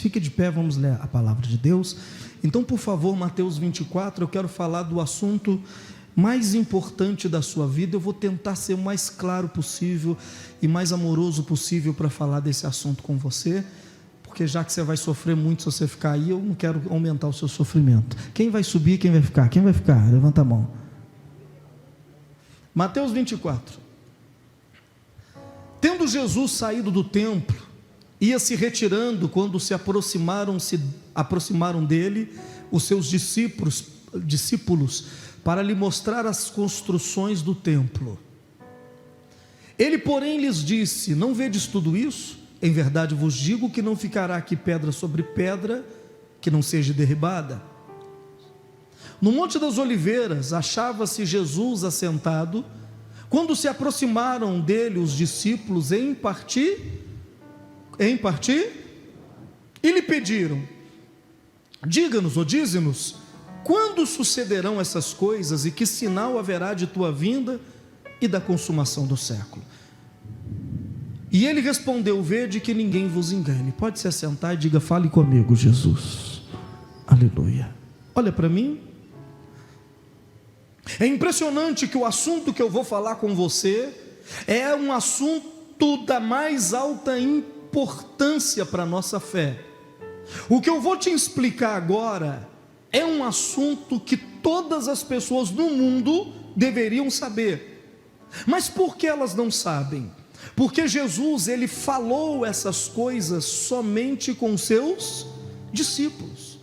Fique de pé, vamos ler a palavra de Deus. Então, por favor, Mateus 24, eu quero falar do assunto mais importante da sua vida. Eu vou tentar ser o mais claro possível e mais amoroso possível para falar desse assunto com você, porque já que você vai sofrer muito se você ficar aí, eu não quero aumentar o seu sofrimento. Quem vai subir, quem vai ficar? Quem vai ficar? Levanta a mão. Mateus 24. Tendo Jesus saído do templo, ia se retirando quando se aproximaram dele os seus discípulos para lhe mostrar as construções do templo. Ele, porém, lhes disse: não vedes tudo isso? Em verdade vos digo que não ficará aqui pedra sobre pedra que não seja derribada. No Monte das Oliveiras achava-se Jesus assentado, quando se aproximaram dele os discípulos em partir, e lhe pediram: diga-nos ou dize-nos, quando sucederão essas coisas e que sinal haverá de tua vinda e da consumação do século? E ele respondeu: vede que ninguém vos engane. Pode se assentar e diga: fale comigo, Jesus. Aleluia. Olha para mim. É impressionante que o assunto que eu vou falar com você é um assunto da mais alta importância para a nossa fé. O que eu vou te explicar agora é um assunto que todas as pessoas do mundo deveriam saber. Mas por que elas não sabem? Porque Jesus, ele falou essas coisas somente com seus discípulos.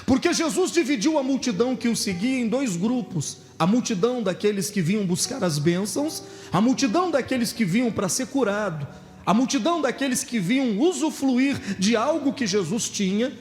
Porque Jesus dividiu a multidão que o seguia em dois grupos: a multidão daqueles que vinham buscar as bênçãos, a multidão daqueles que vinham para ser curado, a multidão daqueles que vinham usufruir de algo que Jesus tinha.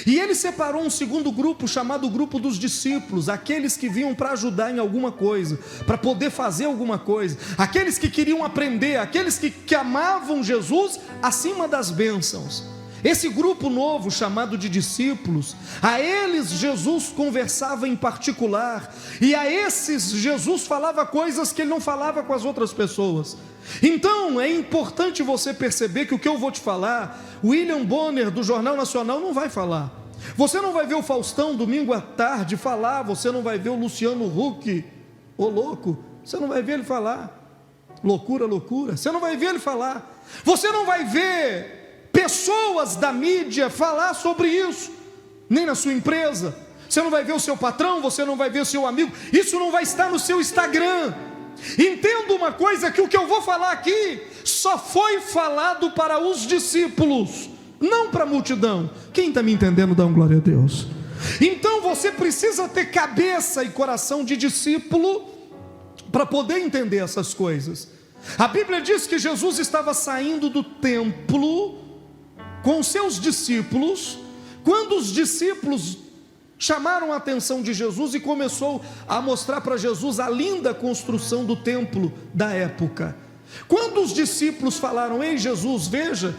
E ele separou um segundo grupo, chamado grupo dos discípulos, aqueles que vinham para ajudar em alguma coisa, para poder fazer alguma coisa, aqueles que queriam aprender, aqueles que amavam Jesus acima das bênçãos. Esse grupo novo, chamado de discípulos, a eles Jesus conversava em particular, e a esses Jesus falava coisas que ele não falava com as outras pessoas. Então é importante você perceber que o que eu vou te falar, William Bonner do Jornal Nacional não vai falar. Você não vai ver o Faustão domingo à tarde falar, você não vai ver o Luciano Huck, ô louco, você não vai ver ele falar. Loucura, loucura, você não vai ver ele falar. Você não vai ver pessoas da mídia falar sobre isso, nem na sua empresa. Você não vai ver o seu patrão, você não vai ver o seu amigo, isso não vai estar no seu Instagram. Entenda uma coisa, que o que eu vou falar aqui só foi falado para os discípulos, não para a multidão. Quem está me entendendo, dá uma glória a Deus. Então você precisa ter cabeça e coração de discípulo para poder entender essas coisas. A Bíblia diz que Jesus estava saindo do templo com seus discípulos, quando os discípulos chamaram a atenção de Jesus e começou a mostrar para Jesus a linda construção do templo da época. Quando os discípulos falaram: ei Jesus, veja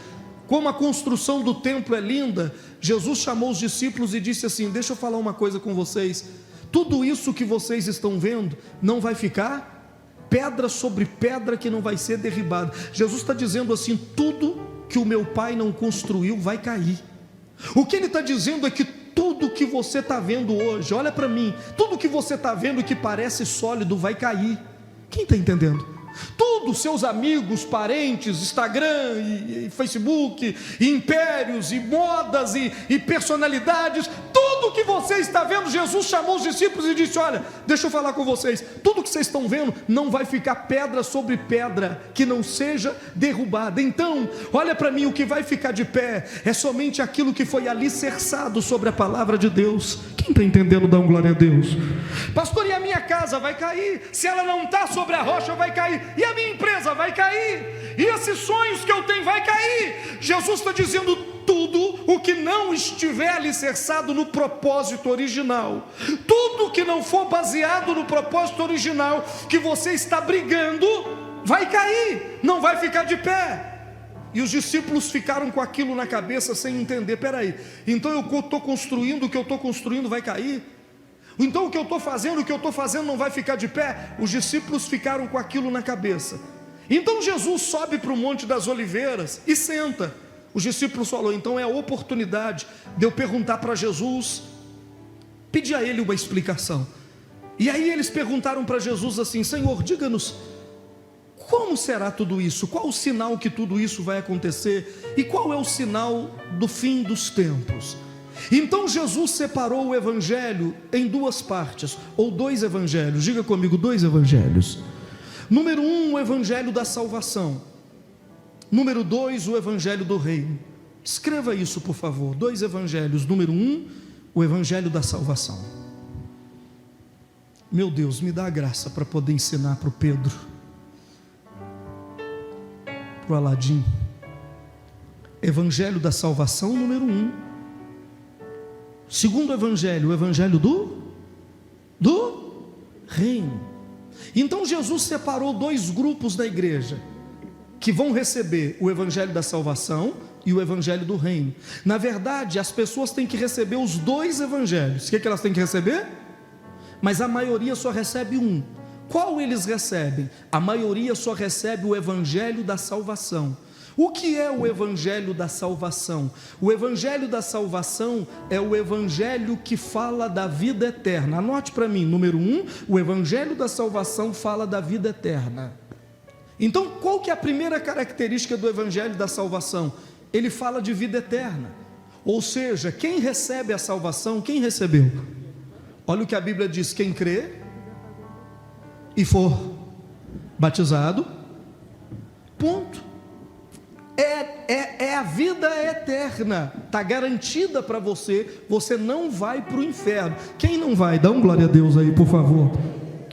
como a construção do templo é linda, Jesus chamou os discípulos e disse assim: deixa eu falar uma coisa com vocês, tudo isso que vocês estão vendo não vai ficar pedra sobre pedra que não vai ser derribada. Jesus está dizendo assim: tudo que o meu Pai não construiu vai cair. O que ele está dizendo é que tudo que você está vendo hoje, olha para mim, tudo que você está vendo que parece sólido vai cair. Quem está entendendo? Tudo, seus amigos, parentes, Instagram e Facebook, e impérios, e modas, e personalidades, tudo que você está vendo, Jesus chamou os discípulos e disse: olha, deixa eu falar com vocês, tudo que vocês estão vendo não vai ficar pedra sobre pedra que não seja derrubada. Então, olha para mim, o que vai ficar de pé é somente aquilo que foi alicerçado sobre a palavra de Deus. Quem está entendendo, dá uma glória a Deus. Pastor, e a minha casa vai cair? Se ela não está sobre a rocha, vai cair. E a minha empresa vai cair, e esses sonhos que eu tenho vai cair. Jesus está dizendo: tudo o que não estiver alicerçado no propósito original, tudo que não for baseado no propósito original que você está brigando, vai cair, não vai ficar de pé. E os discípulos ficaram com aquilo na cabeça sem entender: peraí, então eu estou construindo, o que eu estou construindo vai cair? Então o que eu estou fazendo não vai ficar de pé? Os discípulos ficaram com aquilo na cabeça. Então Jesus sobe para o Monte das Oliveiras e senta. Os discípulos falaram: então é a oportunidade de eu perguntar para Jesus, pedir a Ele uma explicação. E aí eles perguntaram para Jesus assim: Senhor, diga-nos, como será tudo isso? Qual o sinal que tudo isso vai acontecer? E qual é o sinal do fim dos tempos? Então Jesus separou o evangelho em duas partes, ou dois evangelhos. Diga comigo, dois evangelhos. Número 1, o evangelho da salvação. Número 2, o evangelho do reino. Escreva isso, por favor. Dois evangelhos. Número 1, o evangelho da salvação. Meu Deus, me dá a graça para poder ensinar para o Pedro, para o Aladim. Evangelho da salvação, número 1. Segundo evangelho, o evangelho do reino. Então Jesus separou dois grupos da igreja, que vão receber o evangelho da salvação e o evangelho do reino. Na verdade, as pessoas têm que receber os dois evangelhos. O que elas têm que receber? Mas a maioria só recebe um. Qual eles recebem? A maioria só recebe o evangelho da salvação. O que é o evangelho da salvação? O evangelho da salvação é o evangelho que fala da vida eterna. Anote para mim, número 1, o evangelho da salvação fala da vida eterna. Então, qual que é a primeira característica do evangelho da salvação? Ele fala de vida eterna. Ou seja, quem recebe a salvação, quem recebeu? Olha o que a Bíblia diz: quem crê e for batizado, ponto. É a vida eterna, está garantida para você. Você não vai para o inferno. Quem não vai? Dá um glória a Deus aí, por favor.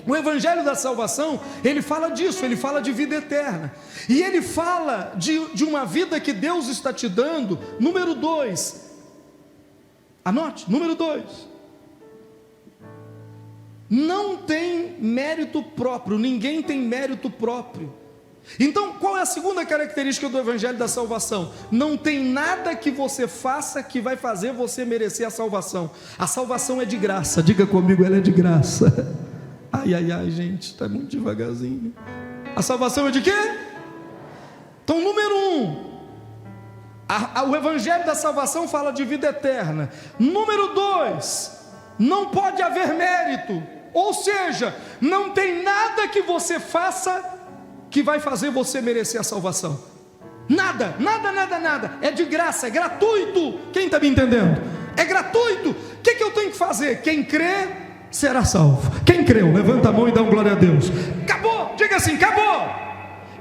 O evangelho da salvação, ele fala disso, ele fala de vida eterna. E ele fala de uma vida que Deus está te dando. Número 2, anote, número 2. Não tem mérito próprio, ninguém tem mérito próprio. Então, qual é a segunda característica do evangelho da salvação? Não tem nada que você faça que vai fazer você merecer a salvação. A salvação é de graça. Diga comigo, ela é de graça. Ai, ai, ai, gente, está muito devagarzinho. A salvação é de quê? Então, número 1, o evangelho da salvação fala de vida eterna. Número 2, não pode haver mérito. Ou seja, não tem nada que você faça que vai fazer você merecer a salvação. Nada, nada, nada, nada. É de graça, é gratuito. Quem está me entendendo? É gratuito. O que eu tenho que fazer? Quem crê será salvo. Quem creu, levanta a mão e dá um glória a Deus. Acabou, diga assim, acabou.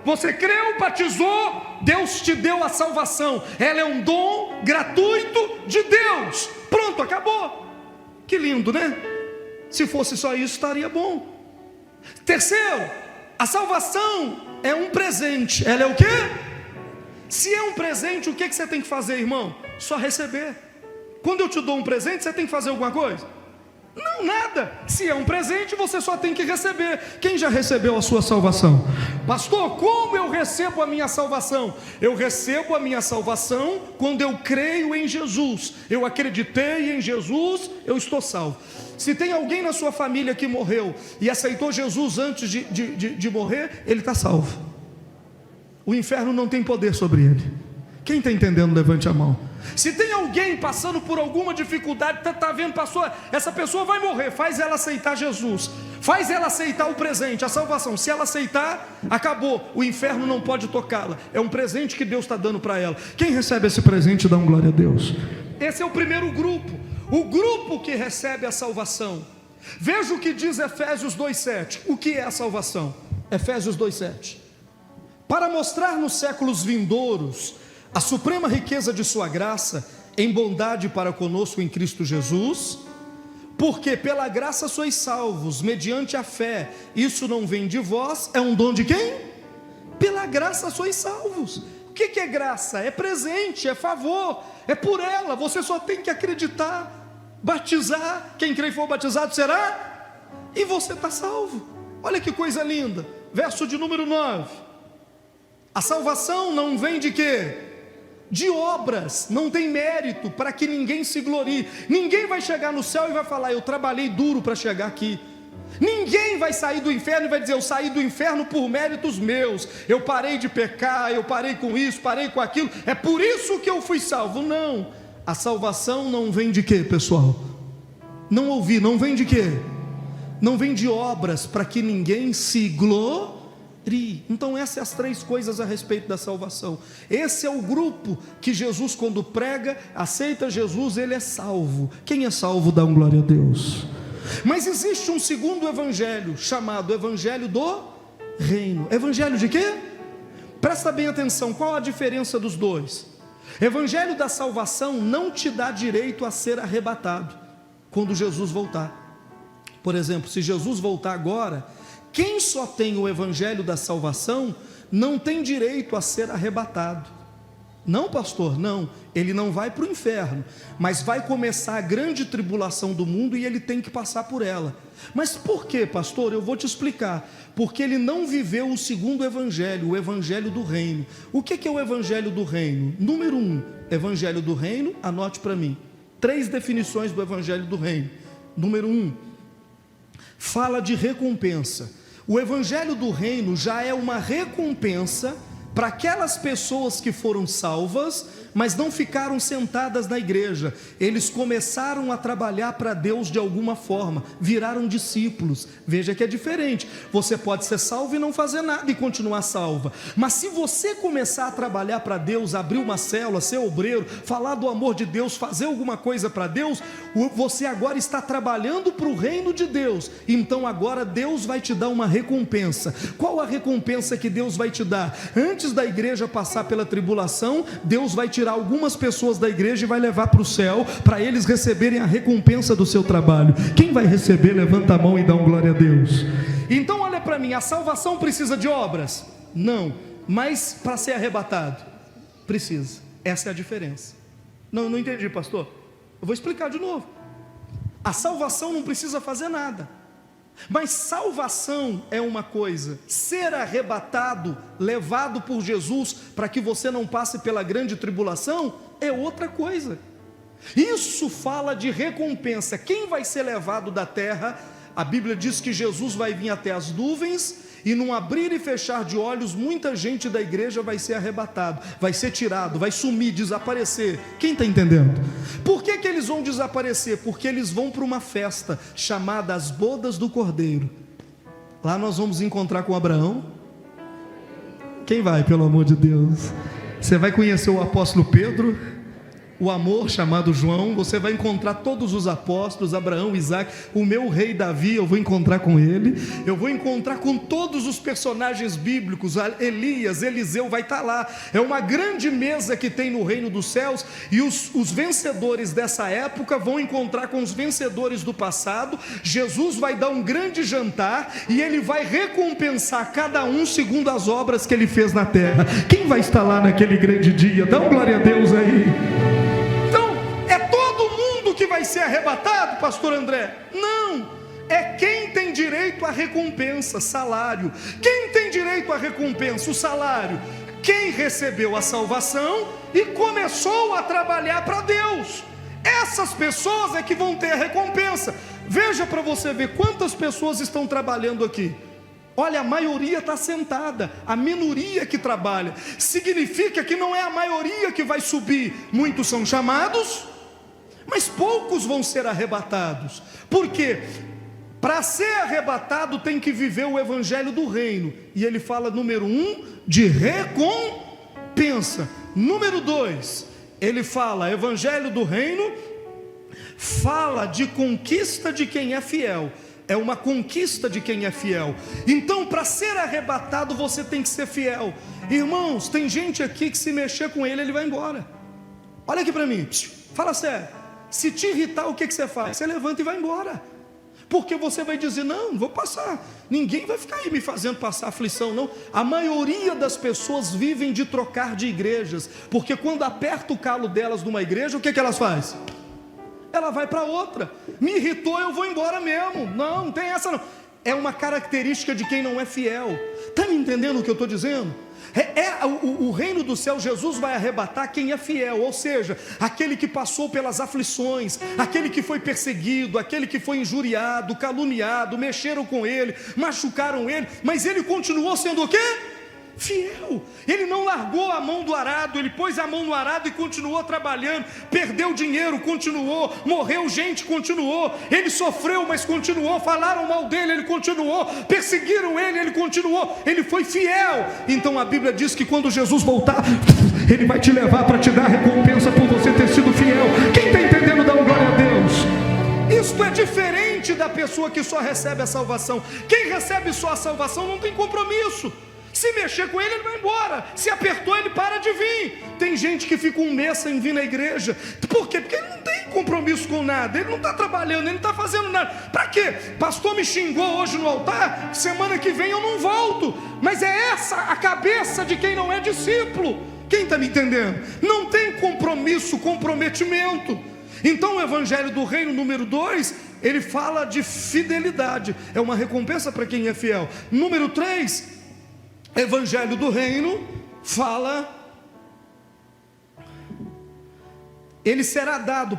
Você creu, batizou, Deus te deu a salvação. Ela é um dom gratuito de Deus. Pronto, acabou. Que lindo, né? Se fosse só isso, estaria bom. Terceiro, a salvação é um presente. Ela é o quê? Se é um presente, o que você tem que fazer, irmão? Só receber. Quando eu te dou um presente, você tem que fazer alguma coisa? Não, nada. Se é um presente, você só tem que receber. Quem já recebeu a sua salvação? Pastor, como eu recebo a minha salvação? Eu recebo a minha salvação quando eu creio em Jesus. Eu acreditei em Jesus, eu estou salvo. Se tem alguém na sua família que morreu e aceitou Jesus antes de morrer, ele está salvo. O inferno não tem poder sobre ele. Quem está entendendo, levante a mão. Se tem alguém passando por alguma dificuldade, está vendo, pastor, essa pessoa vai morrer, faz ela aceitar Jesus, faz ela aceitar o presente, a salvação. Se ela aceitar, acabou, o inferno não pode tocá-la. É um presente que Deus está dando para ela. Quem recebe esse presente, dá um glória a Deus. Esse é o primeiro grupo, o grupo que recebe a salvação. Veja o que diz Efésios 2,7. O que é a salvação? Efésios 2,7. Para mostrar nos séculos vindouros a suprema riqueza de sua graça, em bondade para conosco em Cristo Jesus, porque pela graça sois salvos, mediante a fé. Isso não vem de vós, é um dom de quem? Pela graça sois salvos. O que é graça? É presente, é favor, é por ela. Você só tem que acreditar, batizar. Quem crê e for batizado será, e você está salvo. Olha que coisa linda. Verso de número 9. A salvação não vem de quê? De obras, não tem mérito, para que ninguém se glorie. Ninguém vai chegar no céu e vai falar: eu trabalhei duro para chegar aqui. Ninguém vai sair do inferno e vai dizer: eu saí do inferno por méritos meus, eu parei de pecar, eu parei com isso, parei com aquilo, é por isso que eu fui salvo. Não, a salvação não vem de quê, pessoal? Não ouvi, não vem de quê? Não vem de obras, para que ninguém se glorie. Então essas são as três coisas a respeito da salvação. Esse é o grupo que Jesus, quando prega, aceita Jesus, ele é salvo. Quem é salvo dá um glória a Deus. Mas existe um segundo evangelho, chamado evangelho do reino. Evangelho de quê? Presta bem atenção, qual a diferença dos dois? Evangelho da salvação não te dá direito a ser arrebatado quando Jesus voltar. Por exemplo, se Jesus voltar agora, quem só tem o evangelho da salvação não tem direito a ser arrebatado. Não, pastor, não, ele não vai para o inferno, mas vai começar a grande tribulação do mundo e ele tem que passar por ela. Mas por quê, pastor? Eu vou te explicar. Porque ele não viveu o segundo evangelho, o evangelho do reino. O que é o evangelho do reino? Número 1, evangelho do reino, anote para mim. 3 definições do evangelho do reino. Número 1, fala de recompensa. O evangelho do reino já é uma recompensa para aquelas pessoas que foram salvas, mas não ficaram sentadas na igreja. Eles começaram a trabalhar para Deus de alguma forma, viraram discípulos. Veja que é diferente. Você pode ser salvo e não fazer nada e continuar salva. Mas se você começar a trabalhar para Deus, abrir uma célula, ser obreiro, falar do amor de Deus, fazer alguma coisa para Deus, você agora está trabalhando para o reino de Deus. Então agora Deus vai te dar uma recompensa. Qual a recompensa que Deus vai te dar? Antes da igreja passar pela tribulação, Deus vai tirar algumas pessoas da igreja e vai levar para o céu, para eles receberem a recompensa do seu trabalho. Quem vai receber, levanta a mão e dá um glória a Deus. Então olha para mim, a salvação precisa de obras? Não, mas para ser arrebatado, precisa. Essa é a diferença. Não entendi, pastor. Eu vou explicar de novo. A salvação não precisa fazer nada. Mas salvação é uma coisa, ser arrebatado, levado por Jesus para que você não passe pela grande tribulação, é outra coisa. Isso fala de recompensa. Quem vai ser levado da terra? A Bíblia diz que Jesus vai vir até as nuvens, e num abrir e fechar de olhos, muita gente da igreja vai ser arrebatado, vai ser tirado, vai sumir, desaparecer. Quem está entendendo? Por que eles vão desaparecer? Porque eles vão para uma festa chamada as bodas do Cordeiro. Lá nós vamos encontrar com Abraão. Quem vai, pelo amor de Deus? Você vai conhecer o apóstolo Pedro, o amor chamado João. Você vai encontrar todos os apóstolos, Abraão, Isaac, o meu rei Davi, eu vou encontrar com ele. Eu vou encontrar com todos os personagens bíblicos. Elias, Eliseu vai estar lá. É uma grande mesa que tem no reino dos céus, e os vencedores dessa época vão encontrar com os vencedores do passado. Jesus vai dar um grande jantar e ele vai recompensar cada um segundo as obras que ele fez na terra. Quem vai estar lá naquele grande dia? Dá um glória a Deus aí. Que vai ser arrebatado, pastor André? Não, é quem tem direito à recompensa, salário. Quem tem direito à recompensa? O salário. Quem recebeu a salvação e começou a trabalhar para Deus. Essas pessoas é que vão ter a recompensa. Veja para você ver quantas pessoas estão trabalhando aqui. Olha, a maioria está sentada, a minoria que trabalha. Significa que não é a maioria que vai subir. Muitos são chamados, mas poucos vão ser arrebatados. Por quê? Para ser arrebatado tem que viver o evangelho do reino. E ele fala, número 1, de recompensa. Número 2, ele fala, evangelho do reino, fala de conquista de quem é fiel. É uma conquista de quem é fiel. Então, para ser arrebatado, você tem que ser fiel. Irmãos, tem gente aqui que se mexer com ele, ele vai embora. Olha aqui para mim, fala sério. Se te irritar, o que você faz? Você levanta e vai embora. Porque você vai dizer, não vou passar. Ninguém vai ficar aí me fazendo passar aflição, não. A maioria das pessoas vivem de trocar de igrejas. Porque quando aperta o calo delas numa igreja, o que elas fazem? Ela vai para outra. Me irritou, eu vou embora mesmo. Não tem essa não. É uma característica de quem não é fiel. Está me entendendo o que eu estou dizendo? O reino do céu, Jesus vai arrebatar quem é fiel, ou seja, aquele que passou pelas aflições, aquele que foi perseguido, aquele que foi injuriado, caluniado, mexeram com ele, machucaram ele, mas ele continuou sendo o quê? Fiel. Ele não largou a mão do arado, ele pôs a mão no arado e continuou trabalhando, perdeu dinheiro, continuou, morreu gente, continuou, ele sofreu, mas continuou, falaram mal dele, ele continuou, perseguiram ele, ele continuou, ele foi fiel. Então a Bíblia diz que quando Jesus voltar, ele vai te levar para te dar recompensa por você ter sido fiel. Quem está entendendo, dá uma glória a Deus. Isto é diferente da pessoa que só recebe a salvação. Quem recebe só a salvação não tem compromisso. Se mexer com ele, ele vai embora. Se apertou, ele para de vir. Tem gente que fica um mês sem vir na igreja. Por quê? Porque ele não tem compromisso com nada. Ele não está trabalhando, ele não está fazendo nada. Para quê? Pastor me xingou hoje no altar, semana que vem eu não volto. Mas é essa a cabeça de quem não é discípulo. Quem está me entendendo? Não tem compromisso, comprometimento. Então o Evangelho do Reino número 2, ele fala de fidelidade. É uma recompensa para quem é fiel. Número 3, Evangelho do Reino fala, ele será dado,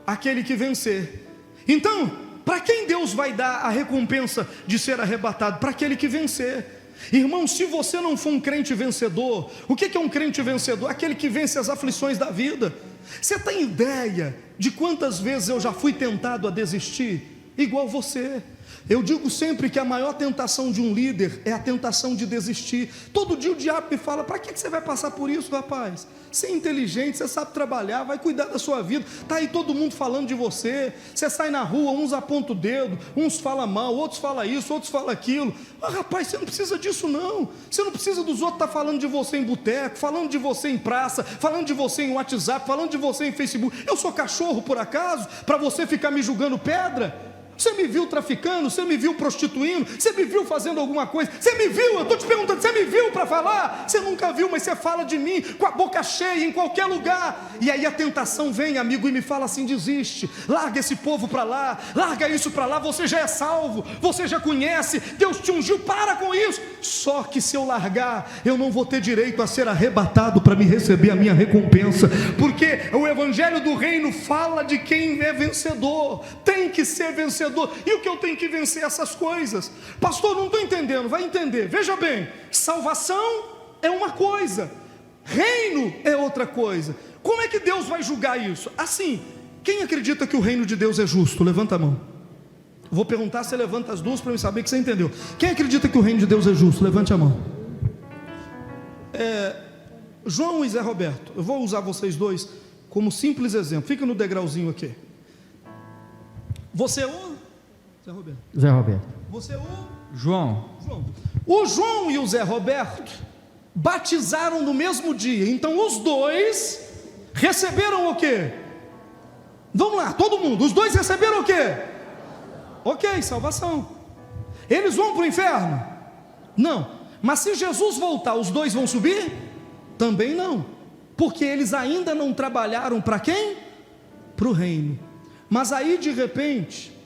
àquele que vencer. Então, para quem Deus vai dar a recompensa de ser arrebatado? Para aquele que vencer. Irmão, se você não for um crente vencedor, o que é um crente vencedor? Aquele que vence as aflições da vida. Você tem ideia de quantas vezes eu já fui tentado a desistir? Igual você. Eu digo sempre que a maior tentação de um líder é a tentação de desistir. Todo dia o diabo me fala: para que você vai passar por isso, rapaz? Você é inteligente, você sabe trabalhar, vai cuidar da sua vida. Está aí todo mundo falando de você. Você sai na rua, uns apontam o dedo, uns falam mal, outros falam isso, outros falam aquilo. Rapaz, você não precisa disso não. Você não precisa dos outros estar falando de você em boteco, falando de você em praça, falando de você em WhatsApp, falando de você em Facebook. Eu sou cachorro por acaso, para você ficar me julgando pedra? Você me viu traficando? Você me viu prostituindo? Você me viu fazendo alguma coisa? Você me viu? Eu estou te perguntando, você me viu para falar? Você nunca viu, mas você fala de mim com a boca cheia, em qualquer lugar. E aí a tentação vem, amigo, e me fala assim: desiste, larga esse povo para lá, larga isso para lá, você já é salvo, você já conhece, Deus te ungiu, para com isso. Só que se eu largar, eu não vou ter direito a ser arrebatado para me receber a minha recompensa, porque o Evangelho do Reino fala de quem é vencedor, tem que ser vencedor. E o que eu tenho que vencer essas coisas? Pastor, não estou entendendo. Vai entender. Veja bem, salvação é uma coisa, reino é outra coisa. Como é que Deus vai julgar isso? Assim, quem acredita que o reino de Deus é justo? Levanta a mão. Vou perguntar, você levanta as duas para eu saber que você entendeu. Quem acredita que o reino de Deus é justo? Levante a mão. João e Zé Roberto, eu vou usar vocês dois como simples exemplo. Fica no degrauzinho aqui. Você é o Zé Roberto. Zé Roberto. Você é o João. O João e o Zé Roberto batizaram no mesmo dia. Então os dois receberam o quê? Vamos lá, todo mundo. Os dois receberam o quê? Ok, salvação. Eles vão para o inferno? Não. Mas se Jesus voltar, os dois vão subir? Também não. Porque eles ainda não trabalharam para quem? Para o reino. Mas aí de repente,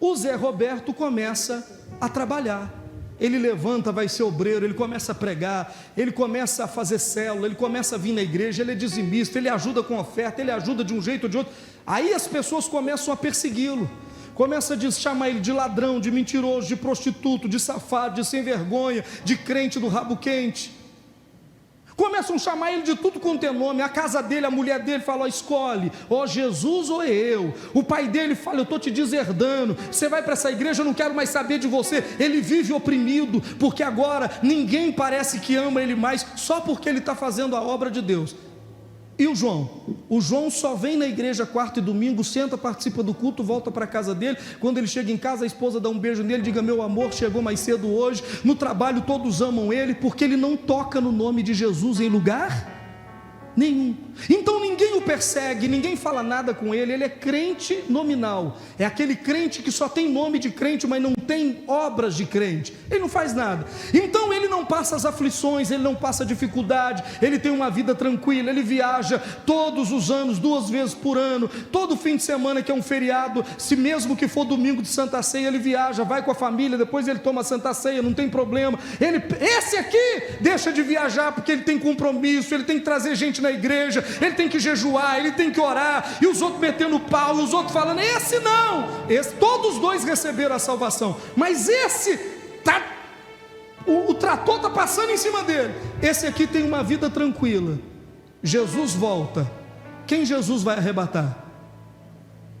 o Zé Roberto começa a trabalhar. Ele levanta, vai ser obreiro, ele começa a pregar, ele começa a fazer célula, ele começa a vir na igreja, ele é dizimista, ele ajuda com oferta, ele ajuda de um jeito ou de outro. Aí as pessoas começam a persegui-lo, começam a chamar ele de ladrão, de mentiroso, de prostituto, de safado, de sem vergonha, de crente do rabo quente. Começam a chamar ele de tudo quanto é nome. A casa dele, a mulher dele fala: escolhe, ou Jesus ou eu. O pai dele fala: eu estou te deserdando, você vai para essa igreja, eu não quero mais saber de você. Ele vive oprimido, porque agora ninguém parece que ama ele mais, só porque ele está fazendo a obra de Deus. E o João? O João só vem na igreja quarta e domingo, senta, participa do culto, volta para a casa dele. Quando ele chega em casa, a esposa dá um beijo nele, diga: meu amor, chegou mais cedo hoje. No trabalho todos amam ele, porque ele não toca no nome de Jesus em lugar nenhum. Então ninguém o persegue, ninguém fala nada com ele. Ele é crente nominal, é aquele crente que só tem nome de crente, mas não tem obras de crente, ele não faz nada. Então ele não passa as aflições, ele não passa dificuldade, ele tem uma vida tranquila, ele viaja todos os anos, 2 vezes por ano, todo fim de semana que é um feriado, se mesmo que for domingo de Santa Ceia, ele viaja, vai com a família, depois ele toma a Santa Ceia, não tem problema. Esse aqui deixa de viajar porque ele tem compromisso, ele tem que trazer gente na igreja, ele tem que jejuar, ele tem que orar, e os outros metendo pau, os outros falando, esse não, todos os dois receberam a salvação, mas esse o trator está passando em cima dele, esse aqui tem uma vida tranquila. Jesus volta, quem Jesus vai arrebatar?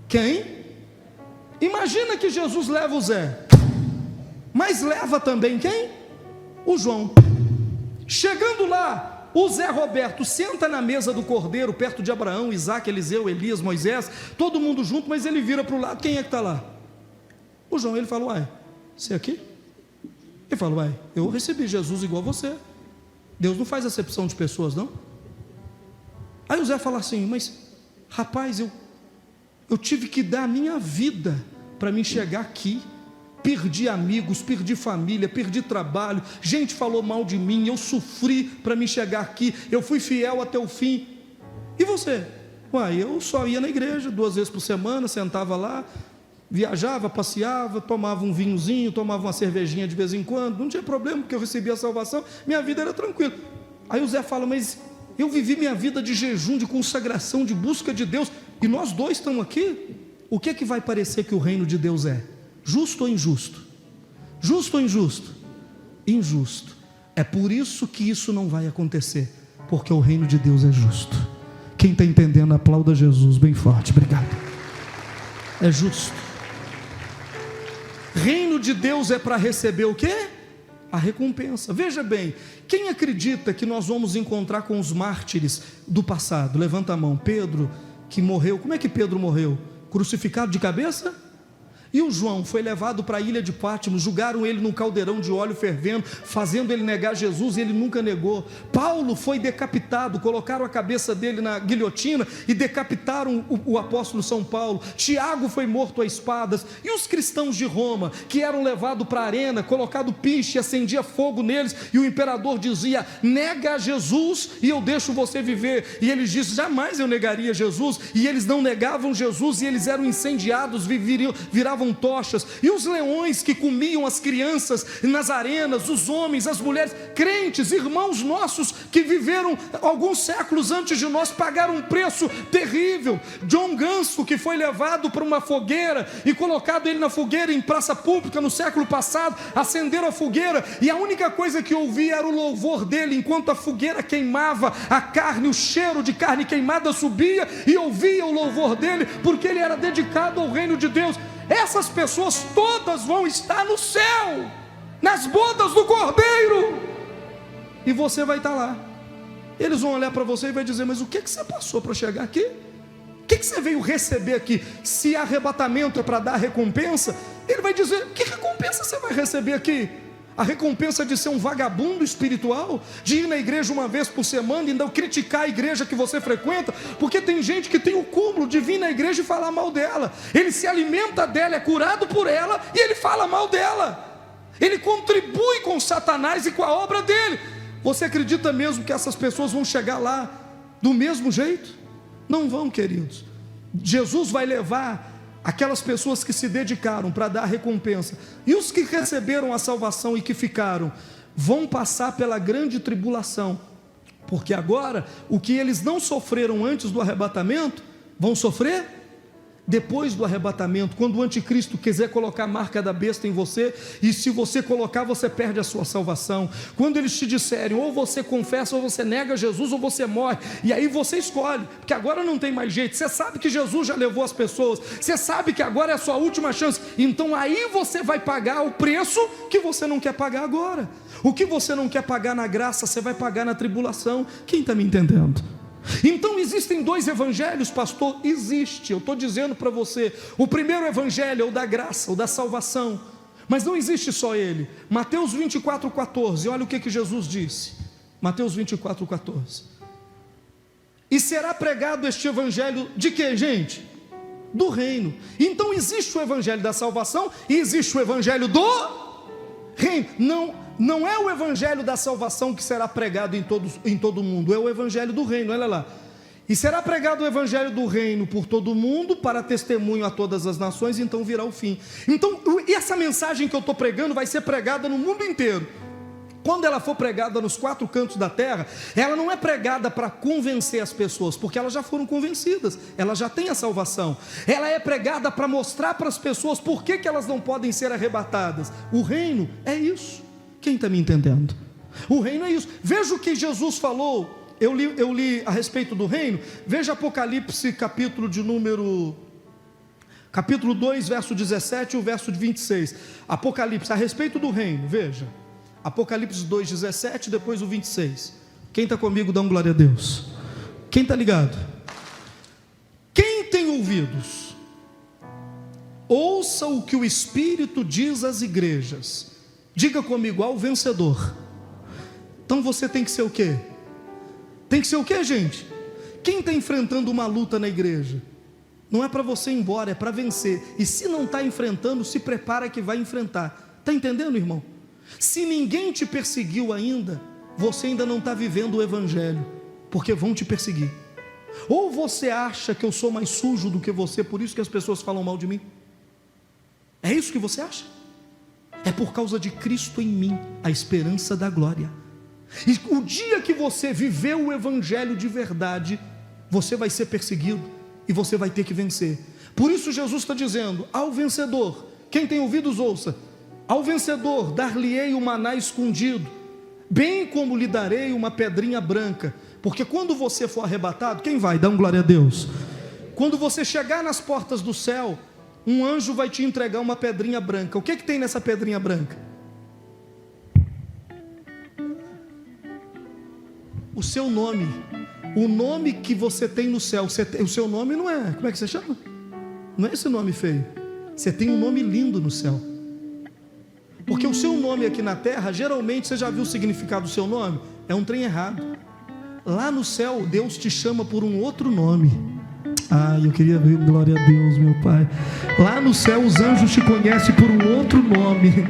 Quem? Imagina que Jesus leva o Zé, mas leva também quem? O João. Chegando lá, o Zé Roberto senta na mesa do cordeiro, perto de Abraão, Isaac, Eliseu, Elias, Moisés, todo mundo junto, mas ele vira para o lado, quem é que está lá? O João. Ele fala, uai, você aqui? Ele fala, uai, eu recebi Jesus igual você, Deus não faz acepção de pessoas, não? Aí o Zé fala assim, mas rapaz, eu tive que dar a minha vida para me chegar aqui, perdi amigos, perdi família, perdi trabalho, gente falou mal de mim, eu sofri para me chegar aqui, eu fui fiel até o fim. E você? Uai, eu só ia na igreja 2 vezes por semana, sentava lá, viajava, passeava, tomava um vinhozinho, tomava uma cervejinha de vez em quando, não tinha problema, porque eu recebia a salvação, minha vida era tranquila. Aí o Zé fala, mas eu vivi minha vida de jejum, de consagração, de busca de Deus, e nós dois estamos aqui. O que é que vai parecer que o reino de Deus é? Justo ou injusto? Justo ou injusto? Injusto. É por isso que isso não vai acontecer, porque o reino de Deus é justo. Quem está entendendo, aplauda Jesus bem forte. Obrigado. É justo. Reino de Deus é para receber o quê? A recompensa. Veja bem, quem acredita que nós vamos encontrar com os mártires do passado? Levanta a mão. Pedro, que morreu, como é que Pedro morreu? Crucificado de cabeça? E o João foi levado para a ilha de Pátmos, julgaram ele num caldeirão de óleo fervendo, fazendo ele negar Jesus, e ele nunca negou. Paulo foi decapitado, colocaram a cabeça dele na guilhotina e decapitaram o apóstolo São Paulo. Tiago foi morto a espadas. E os cristãos de Roma, que eram levados para a arena, colocado piche, acendia fogo neles, e o imperador dizia, nega Jesus e eu deixo você viver. E eles dizem, jamais eu negaria Jesus. E eles não negavam Jesus, e eles eram incendiados, viravam tochas. E os leões que comiam as crianças nas arenas, os homens, as mulheres, crentes, irmãos nossos que viveram alguns séculos antes de nós, pagaram um preço terrível. John Ganso, que foi levado para uma fogueira e colocado ele na fogueira em praça pública no século passado, acenderam a fogueira e a única coisa que ouvia era o louvor dele, enquanto a fogueira queimava a carne, o cheiro de carne queimada subia, e ouvia o louvor dele, porque ele era dedicado ao reino de Deus. Essas pessoas todas vão estar no céu, nas bodas do Cordeiro, e você vai estar lá. Eles vão olhar para você e vai dizer, mas o que você passou para chegar aqui? O que você veio receber aqui? Se arrebatamento é para dar recompensa, ele vai dizer, que recompensa você vai receber aqui? A recompensa de ser um vagabundo espiritual, de ir na igreja 1 vez por semana e ainda criticar a igreja que você frequenta, porque tem gente que tem o cúmulo de vir na igreja e falar mal dela. Ele se alimenta dela, é curado por ela, e ele fala mal dela. Ele contribui com Satanás e com a obra dele. Você acredita mesmo que essas pessoas vão chegar lá do mesmo jeito? Não vão, queridos. Jesus vai levar aquelas pessoas que se dedicaram para dar recompensa, e os que receberam a salvação e que ficaram, vão passar pela grande tribulação, porque agora, o que eles não sofreram antes do arrebatamento, vão sofrer depois do arrebatamento, quando o anticristo quiser colocar a marca da besta em você, e se você colocar, você perde a sua salvação. Quando eles te disserem, ou você confessa, ou você nega Jesus, ou você morre, e aí você escolhe, porque agora não tem mais jeito. Você sabe que Jesus já levou as pessoas, você sabe que agora é a sua última chance, então aí você vai pagar o preço que você não quer pagar agora. O que você não quer pagar na graça, você vai pagar na tribulação. Quem está me entendendo? Então existem 2 evangelhos, pastor? Existe, eu estou dizendo para você. O primeiro evangelho é o da graça, o da salvação, mas não existe só ele. Mateus 24:14, olha o que Jesus disse. Mateus 24:14. E será pregado este evangelho de quê, gente? Do reino. Então existe o evangelho da salvação e existe o evangelho do reino. Não é o evangelho da salvação que será pregado em todo mundo, é o evangelho do reino, olha lá. E será pregado o evangelho do reino por todo mundo, para testemunho a todas as nações, então virá o fim. Então, e essa mensagem que eu estou pregando vai ser pregada no mundo inteiro. Quando ela for pregada nos 4 cantos da terra, ela não é pregada para convencer as pessoas, porque elas já foram convencidas, elas já têm a salvação. Ela é pregada para mostrar para as pessoas por que elas não podem ser arrebatadas. O reino é isso. Quem está me entendendo? O reino é isso. Veja o que Jesus falou. Eu li a respeito do reino. Veja Apocalipse capítulo 2, verso 17 e o verso 26. Apocalipse, a respeito do reino, veja. Apocalipse 2, 17, depois o 26. Quem está comigo, dá um glória a Deus. Quem está ligado? Quem tem ouvidos, ouça o que o Espírito diz às igrejas. Diga comigo, ao vencedor. Então você tem que ser o quê? Tem que ser o quê, gente? Quem está enfrentando uma luta na igreja? Não é para você ir embora, é para vencer. E se não está enfrentando, se prepara que vai enfrentar. Está entendendo, irmão? Se ninguém te perseguiu ainda, você ainda não está vivendo o evangelho, porque vão te perseguir. Ou você acha que eu sou mais sujo do que você, por isso que as pessoas falam mal de mim? É isso que você acha? É por causa de Cristo em mim, a esperança da glória. E o dia que você viver o evangelho de verdade, você vai ser perseguido e você vai ter que vencer. Por isso Jesus está dizendo, ao vencedor, quem tem ouvidos ouça, ao vencedor dar-lhe-ei o maná escondido, bem como lhe darei uma pedrinha branca. Porque quando você for arrebatado, quem vai? Dá um glória a Deus. Quando você chegar nas portas do céu, um anjo vai te entregar uma pedrinha branca. O que tem nessa pedrinha branca? O seu nome. O nome que você tem no céu. O seu nome não é, como é que você chama? Não é esse nome feio. Você tem um nome lindo no céu. Porque o seu nome aqui na terra, geralmente, você já viu o significado do seu nome? É um trem errado. Lá no céu, Deus te chama por um outro nome. Eu queria ver, glória a Deus, meu Pai. Lá no céu, os anjos te conhecem por um outro nome.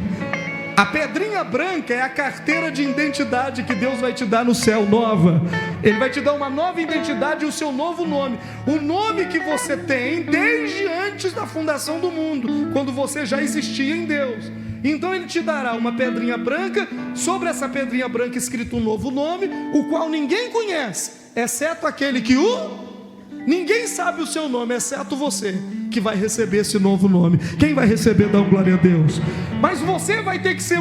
A pedrinha branca é a carteira de identidade que Deus vai te dar no céu, nova. Ele vai te dar uma nova identidade e o seu novo nome. O nome que você tem desde antes da fundação do mundo, quando você já existia em Deus. Então Ele te dará uma pedrinha branca, sobre essa pedrinha branca escrito um novo nome, o qual ninguém conhece, exceto aquele que ninguém sabe o seu nome, exceto você, que vai receber esse novo nome. Quem vai receber, dá glória a Deus. Mas você vai ter que ser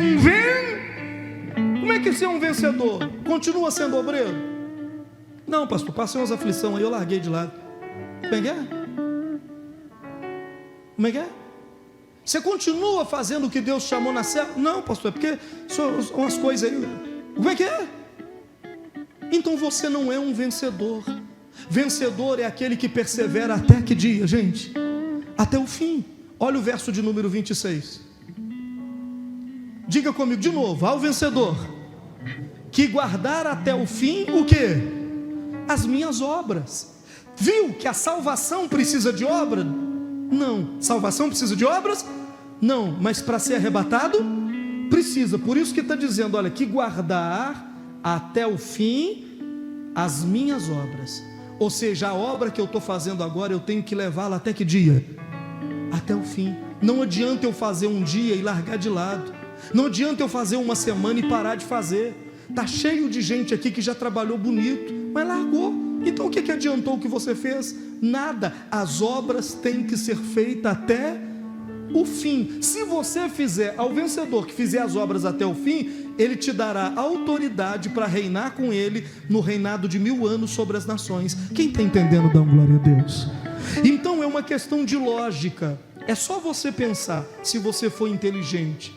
como é que ser um vencedor? Continua sendo obreiro? Não, pastor, passei umas aflições aí, eu larguei de lado. Como é que é? Como é que é? Você continua fazendo o que Deus chamou na célula? Não, pastor, é porque são umas coisas aí. Como é que é? Então você não é um vencedor. Vencedor é aquele que persevera até que dia, gente? Até o fim. Olha o verso de número 26. Diga comigo de novo, ao vencedor que guardar até o fim o quê? As minhas obras. Viu que a salvação precisa de obra? Não. Salvação precisa de obras? Não. Mas para ser arrebatado, precisa. Por isso que está dizendo, olha, que guardar até o fim as minhas obras. Ou seja, a obra que eu estou fazendo agora, eu tenho que levá-la até que dia? Até o fim. Não adianta eu fazer um dia e largar de lado. Não adianta eu fazer uma semana e parar de fazer. Está cheio de gente aqui que já trabalhou bonito, mas largou. Então o que adiantou o que você fez? Nada. As obras têm que ser feitas até o fim. Se você fizer, ao vencedor que fizer as obras até o fim, ele te dará autoridade para reinar com ele no reinado de 1000 anos sobre as nações. Quem está entendendo, dá glória a Deus. Então é uma questão de lógica. É só você pensar, se você for inteligente,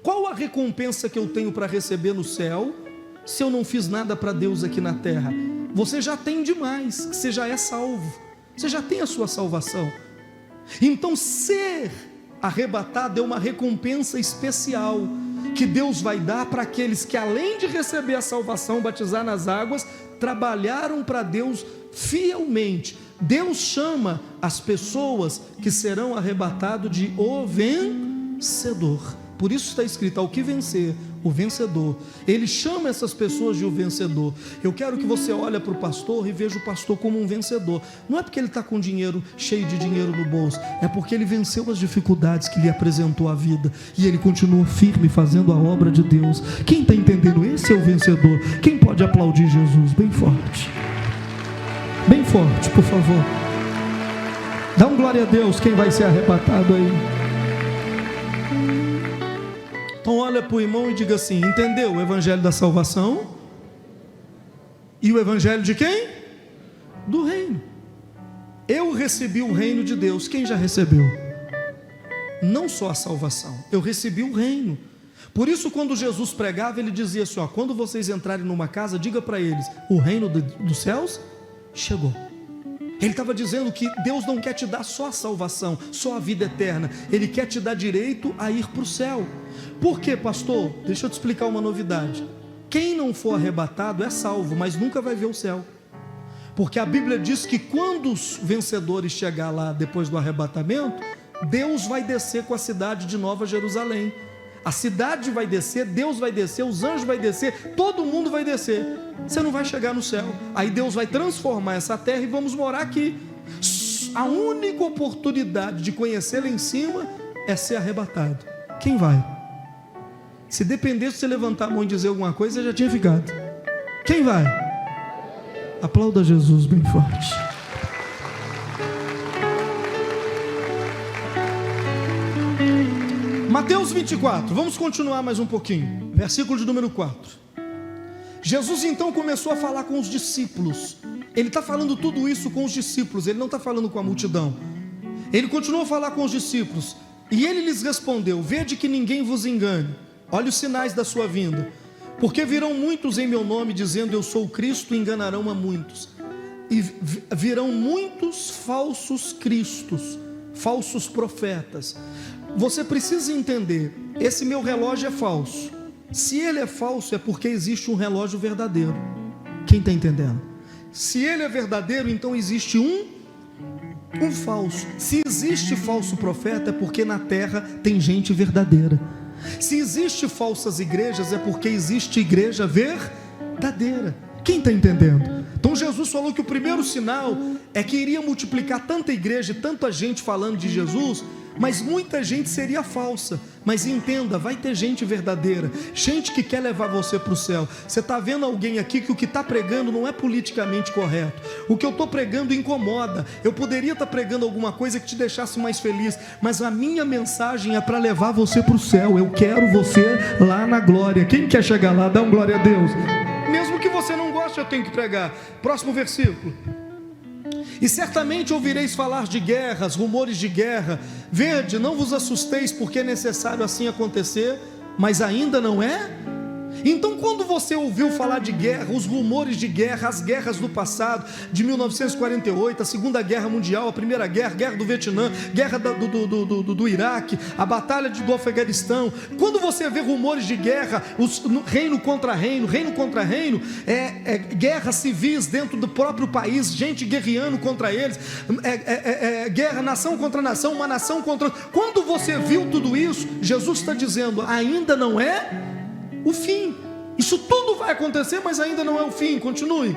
qual a recompensa que eu tenho para receber no céu, se eu não fiz nada para Deus aqui na terra? Você já tem demais, você já é salvo, você já tem a sua salvação. Então ser arrebatado é uma recompensa especial que Deus vai dar para aqueles que, além de receber a salvação, batizar nas águas, trabalharam para Deus fielmente. Deus chama as pessoas que serão arrebatados de o vencedor. Por isso está escrito: ao que vencer, o vencedor. Ele chama essas pessoas de o vencedor. Eu quero que você olhe para o pastor e veja o pastor como um vencedor. Não é porque ele está com dinheiro, cheio de dinheiro no bolso, é porque ele venceu as dificuldades que lhe apresentou a vida, e ele continua firme fazendo a obra de Deus. Quem está entendendo? Esse é o vencedor. Quem pode aplaudir Jesus bem forte? Bem forte, por favor. Dá um glória a Deus quem vai ser arrebatado aí. Então olha para o irmão e diga assim: entendeu o evangelho da salvação? E o evangelho de quem? Do reino. Eu recebi o reino de Deus. Quem já recebeu? Não só a salvação, eu recebi o reino. Por isso, quando Jesus pregava, ele dizia assim: ó, quando vocês entrarem numa casa, diga para eles: o reino dos céus chegou. Ele estava dizendo que Deus não quer te dar só a salvação, só a vida eterna. Ele quer te dar direito a ir para o céu. Por quê, pastor? Deixa eu te explicar uma novidade. Quem não for arrebatado é salvo, mas nunca vai ver o céu. Porque a Bíblia diz que quando os vencedores chegar lá depois do arrebatamento, Deus vai descer com a cidade de Nova Jerusalém. A cidade vai descer, Deus vai descer, os anjos vai descer, todo mundo vai descer. Você não vai chegar no céu. Aí Deus vai transformar essa terra e vamos morar aqui. A única oportunidade de conhecer lá em cima é ser arrebatado. Quem vai? Se dependesse de você levantar a mão e dizer alguma coisa, você já tinha ficado. Quem vai? Aplauda Jesus bem forte. Mateus 24, vamos continuar mais um pouquinho, versículo de número 4. Jesus então começou a falar com os discípulos. Ele está falando tudo isso com os discípulos, ele não está falando com a multidão. Ele continuou a falar com os discípulos, e ele lhes respondeu: vede que ninguém vos engane, olhe os sinais da sua vinda, porque virão muitos em meu nome, dizendo eu sou o Cristo, e enganarão a muitos. E virão muitos falsos cristos, falsos profetas. Você precisa entender, esse meu relógio é falso. Se ele é falso, é porque existe um relógio verdadeiro. Quem está entendendo? Se ele é verdadeiro, então existe um falso. Se existe falso profeta, é porque na terra tem gente verdadeira. Se existe falsas igrejas, é porque existe igreja verdadeira. Quem está entendendo? Então Jesus falou que o primeiro sinal é que iria multiplicar tanta igreja, tanta gente falando de Jesus, mas muita gente seria falsa. Mas entenda, vai ter gente verdadeira, gente que quer levar você para o céu. Você está vendo alguém aqui que o que está pregando não é politicamente correto. O que eu estou pregando incomoda. Eu poderia estar pregando alguma coisa que te deixasse mais feliz, mas a minha mensagem é para levar você para o céu. Eu quero você lá na glória. Quem quer chegar lá, dá um glória a Deus. Mesmo que você não goste, eu tenho que pregar. Próximo versículo. E certamente ouvireis falar de guerras, rumores de guerra. Vede, não vos assusteis, porque é necessário assim acontecer, mas ainda não é. Então, quando você ouviu falar de guerra, os rumores de guerra, as guerras do passado, de 1948, a Segunda Guerra Mundial, a Primeira Guerra, Guerra do Vietnã, Guerra do Iraque, a Batalha do Afeganistão, quando você vê rumores de guerra, reino contra reino, guerras civis dentro do próprio país, gente guerreando contra eles, guerra, nação contra nação, uma nação contra outra. Quando você viu tudo isso, Jesus está dizendo, ainda não é o fim. Isso tudo vai acontecer, mas ainda não é o fim. Continue.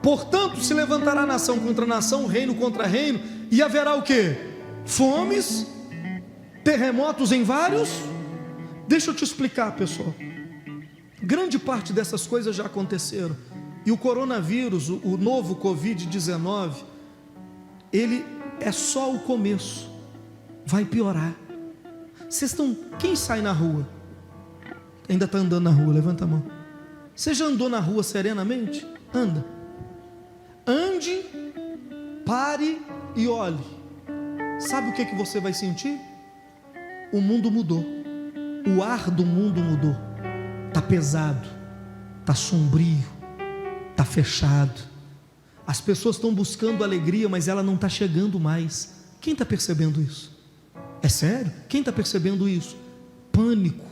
Portanto, se levantará nação contra nação, reino contra reino, e haverá o quê? Fomes, terremotos em vários. Deixa eu te explicar, pessoal. Grande parte dessas coisas já aconteceram. E o coronavírus, o novo Covid-19, ele é só o começo. Vai piorar. Vocês estão... Quem sai na rua? Ainda está andando na rua, levanta a mão. Você já andou na rua serenamente? Anda. Ande, pare e olhe. Sabe o que você vai sentir? O mundo mudou. O ar do mundo mudou. Está pesado, está sombrio, está fechado. As pessoas estão buscando alegria, mas ela não está chegando mais. Quem está percebendo isso? É sério? Quem está percebendo isso? Pânico.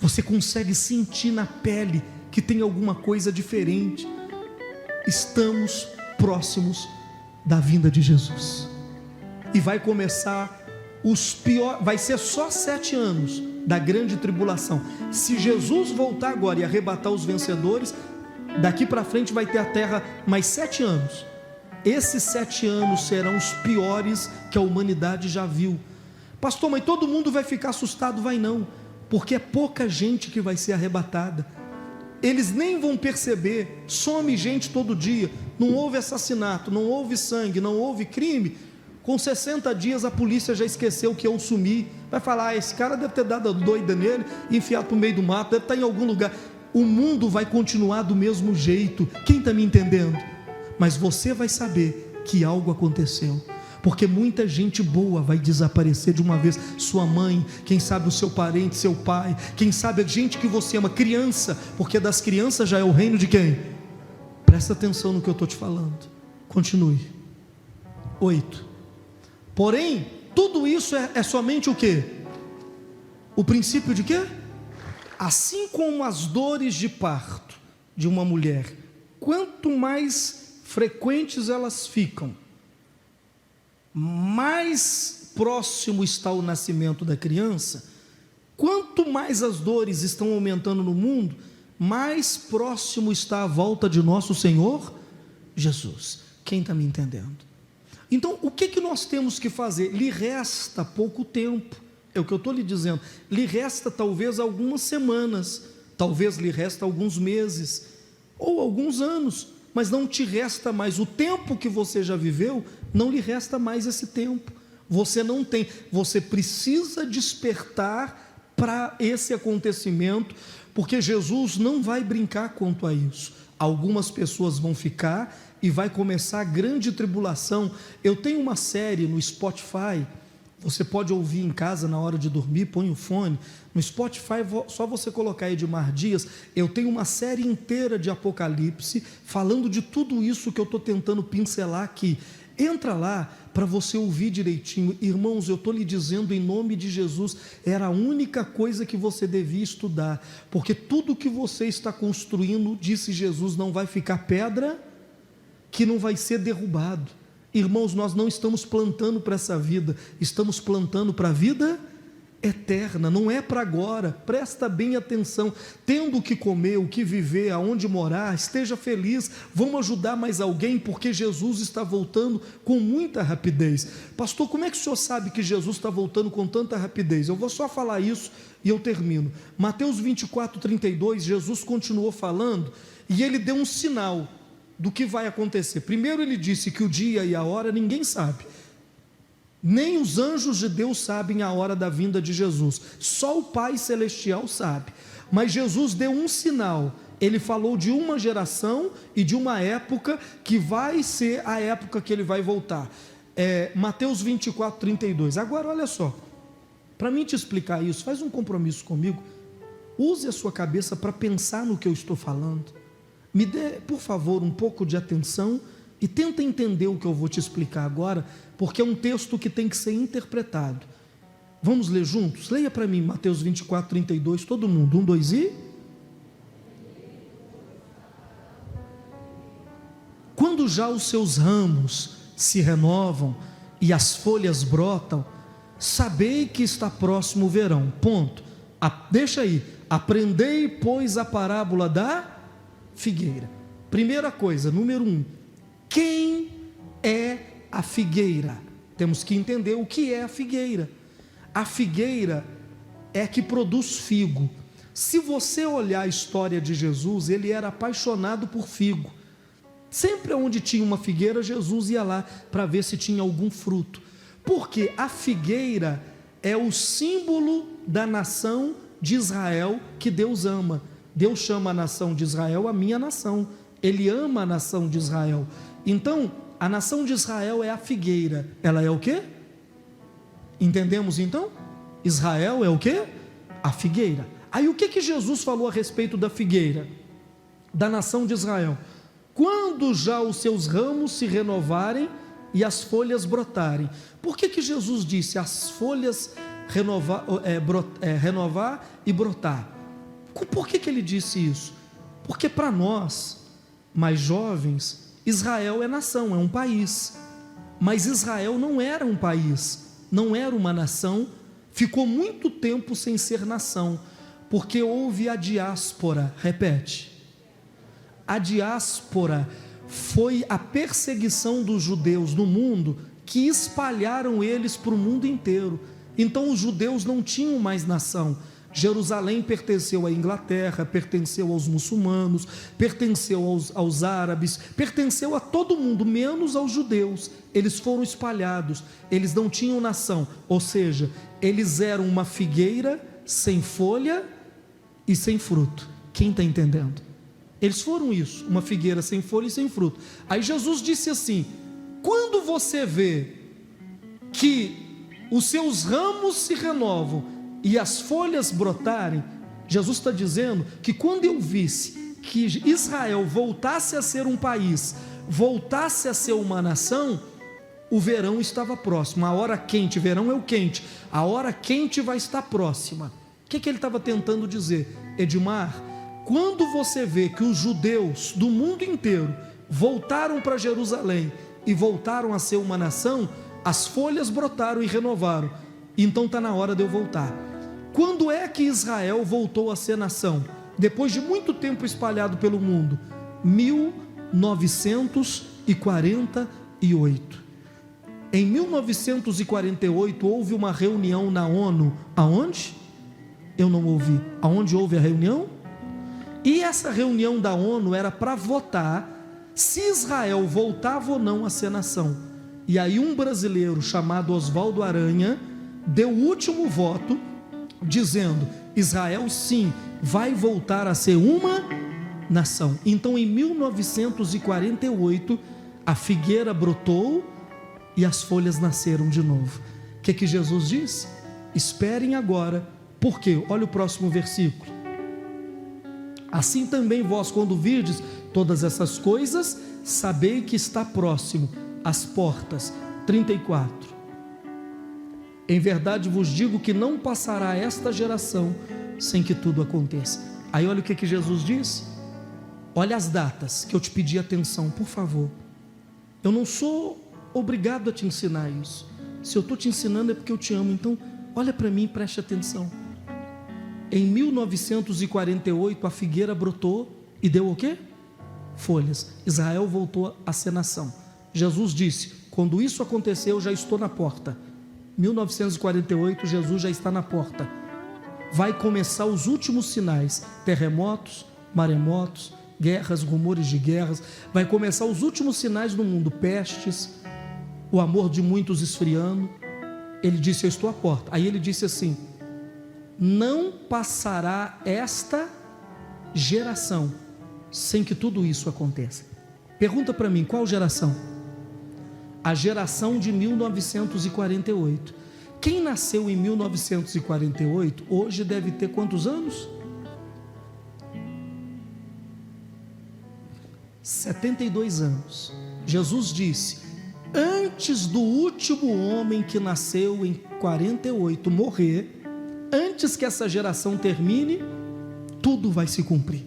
Você consegue sentir na pele que tem alguma coisa diferente. Estamos próximos da vinda de Jesus. E vai começar vai ser só 7 anos da grande tribulação. Se Jesus voltar agora e arrebatar os vencedores, daqui para frente vai ter a terra mais 7 anos. Esses 7 anos serão os piores que a humanidade já viu. Pastor, mas todo mundo vai ficar assustado? Vai não, porque é pouca gente que vai ser arrebatada. Eles nem vão perceber, some gente todo dia, não houve assassinato, não houve sangue, não houve crime. Com 60 dias a polícia já esqueceu que eu sumi. Vai falar, esse cara deve ter dado a doida nele, enfiado para o meio do mato, deve estar em algum lugar. O mundo vai continuar do mesmo jeito. Quem está me entendendo? Mas você vai saber que algo aconteceu, porque muita gente boa vai desaparecer de uma vez. Sua mãe, quem sabe o seu parente, seu pai, quem sabe a gente que você ama, criança, porque das crianças já é o reino de quem? Presta atenção no que eu estou te falando. Continue. 8. Porém, tudo isso é somente o quê? O princípio de quê? Assim como as dores de parto de uma mulher, quanto mais frequentes elas ficam, mais próximo está o nascimento da criança. Quanto mais as dores estão aumentando no mundo, mais próximo está a volta de nosso Senhor Jesus. Quem está me entendendo? Então, o que nós temos que fazer? Lhe resta pouco tempo, é o que eu estou lhe dizendo. Lhe resta talvez algumas semanas, talvez lhe resta alguns meses, ou alguns anos, mas não te resta mais. O tempo que você já viveu, não lhe resta mais esse tempo. Você não tem, você precisa despertar para esse acontecimento, porque Jesus não vai brincar quanto a isso. Algumas pessoas vão ficar e vai começar a grande tribulação. Eu tenho uma série no Spotify, você pode ouvir em casa na hora de dormir, põe o fone, no Spotify, só você colocar Edmar Dias, eu tenho uma série inteira de Apocalipse, falando de tudo isso que eu estou tentando pincelar aqui. Entra lá para você ouvir direitinho. Irmãos, eu estou lhe dizendo em nome de Jesus, era a única coisa que você devia estudar, porque tudo que você está construindo, disse Jesus, não vai ficar pedra que não vai ser derrubado. Irmãos, nós não estamos plantando para essa vida, estamos plantando para a vida eterna, não é para agora. Presta bem atenção, tendo o que comer, o que viver, aonde morar, esteja feliz, vamos ajudar mais alguém, porque Jesus está voltando com muita rapidez. Pastor, como é que o senhor sabe que Jesus está voltando com tanta rapidez? Eu vou só falar isso e eu termino. Mateus 24:32, Jesus continuou falando, e ele deu um sinal do que vai acontecer. Primeiro ele disse que o dia e a hora ninguém sabe, nem os anjos de Deus sabem a hora da vinda de Jesus, só o Pai Celestial sabe. Mas Jesus deu um sinal, ele falou de uma geração e de uma época que vai ser a época que ele vai voltar. Mateus 24:32. Agora olha só, para mim te explicar isso, faz um compromisso comigo, use a sua cabeça para pensar no que eu estou falando. Me dê, por favor, um pouco de atenção e tenta entender o que eu vou te explicar agora, porque é um texto que tem que ser interpretado. Vamos ler juntos? Leia para mim Mateus 24:32, todo mundo, 1, 2 e... Quando já os seus ramos se renovam e as folhas brotam, sabei que está próximo o verão. Ponto. Deixa aí. Aprendei, pois, a parábola da figueira. Primeira coisa, número 1, quem é a figueira? Temos que entender o que é a figueira. A figueira é que produz figo. Se você olhar a história de Jesus, ele era apaixonado por figo. Sempre onde tinha uma figueira, Jesus ia lá para ver se tinha algum fruto. Porque a figueira é o símbolo da nação de Israel que Deus ama. Deus chama a nação de Israel a minha nação. Ele ama a nação de Israel. Então, a nação de Israel é a figueira. Ela é o quê? Entendemos então? Israel é o quê? A figueira. Aí o que Jesus falou a respeito da figueira? Da nação de Israel. Quando já os seus ramos se renovarem e as folhas brotarem. Por que Jesus disse as folhas renovar e brotar? Por que ele disse isso? Porque para nós, mais jovens, Israel é nação, é um país. Mas Israel não era um país, não era uma nação, ficou muito tempo sem ser nação, porque houve a diáspora. Repete. A diáspora foi a perseguição dos judeus no mundo, que espalharam eles para o mundo inteiro. Então os judeus não tinham mais nação. Jerusalém pertenceu à Inglaterra, pertenceu aos muçulmanos, pertenceu aos árabes, pertenceu a todo mundo, menos aos judeus. Eles foram espalhados, eles não tinham nação, ou seja, eles eram uma figueira sem folha e sem fruto. Quem está entendendo? Eles foram isso, uma figueira sem folha e sem fruto. Aí Jesus disse assim: quando você vê que os seus ramos se renovam e as folhas brotarem, Jesus está dizendo que quando eu visse que Israel voltasse a ser um país, voltasse a ser uma nação, o verão estava próximo. A hora quente, verão é o quente, a hora quente vai estar próxima. O que ele estava tentando dizer? Edmar, quando você vê que os judeus do mundo inteiro voltaram para Jerusalém e voltaram a ser uma nação, as folhas brotaram e renovaram, então está na hora de eu voltar. Quando é que Israel voltou a ser nação? Depois de muito tempo espalhado pelo mundo, 1948. Em 1948 houve uma reunião na ONU. Aonde? Eu não ouvi. Aonde houve a reunião? E essa reunião da ONU era para votar se Israel voltava ou não a ser nação. E aí um brasileiro chamado Oswaldo Aranha deu o último voto, dizendo: Israel sim, vai voltar a ser uma nação. Então em 1948 a figueira brotou e as folhas nasceram de novo. O que Jesus disse? Esperem agora, porque, olha o próximo versículo: assim também vós, quando virdes todas essas coisas, sabei que está próximo às portas. 34. Em verdade vos digo que não passará esta geração sem que tudo aconteça. Aí olha o que Jesus disse. Olha as datas que eu te pedi atenção, por favor. Eu não sou obrigado a te ensinar isso. Se eu estou te ensinando é porque eu te amo. Então olha para mim e preste atenção. Em 1948 a figueira brotou e deu o quê? Folhas. Israel voltou a ser nação. Jesus disse: quando isso aconteceu, eu já estou na porta. 1948, Jesus já está na porta. Vai começar os últimos sinais: terremotos, maremotos, guerras, rumores de guerras. Vai começar os últimos sinais no mundo: pestes, o amor de muitos esfriando. Ele disse: eu estou à porta. Aí ele disse assim: não passará esta geração sem que tudo isso aconteça. Pergunta para mim, qual geração? A geração de 1948. Quem nasceu em 1948 hoje deve ter quantos anos? 72 anos. Jesus disse: antes do último homem que nasceu em 48 morrer, antes que essa geração termine, tudo vai se cumprir.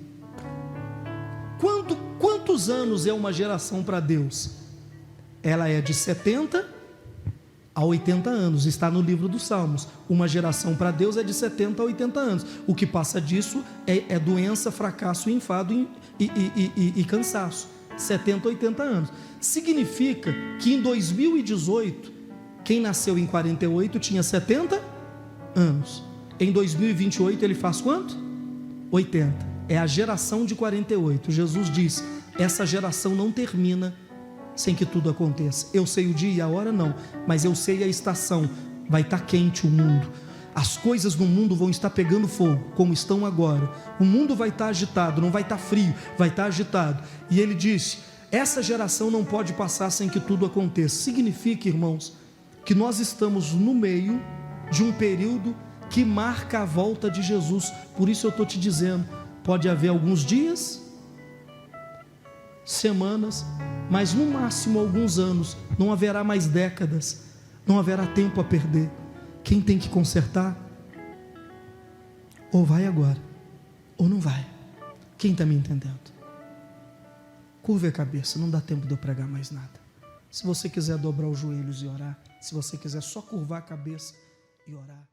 Quantos anos é uma geração para Deus? Ela é de 70 a 80 anos, está no livro dos Salmos. Uma geração para Deus é de 70 a 80 anos. O que passa disso é doença, fracasso, enfado e cansaço. 70 a 80 anos. Significa que em 2018, quem nasceu em 48 tinha 70 anos. Em 2028 ele faz quanto? 80. É a geração de 48. Jesus disse: essa geração não termina sem que tudo aconteça. Eu sei o dia e a hora não, mas eu sei a estação. Vai estar quente o mundo. As coisas no mundo vão estar pegando fogo, como estão agora. O mundo vai estar agitado, não vai estar frio, vai estar agitado. E ele disse: essa geração não pode passar sem que tudo aconteça. Significa, irmãos, que nós estamos no meio de um período que marca a volta de Jesus. Por isso eu estou te dizendo, pode haver alguns dias, semanas, mas no máximo alguns anos. Não haverá mais décadas, não haverá tempo a perder. Quem tem que consertar, ou vai agora, ou não vai. Quem está me entendendo? Curve a cabeça, não dá tempo de eu pregar mais nada. Se você quiser dobrar os joelhos e orar, se você quiser só curvar a cabeça e orar.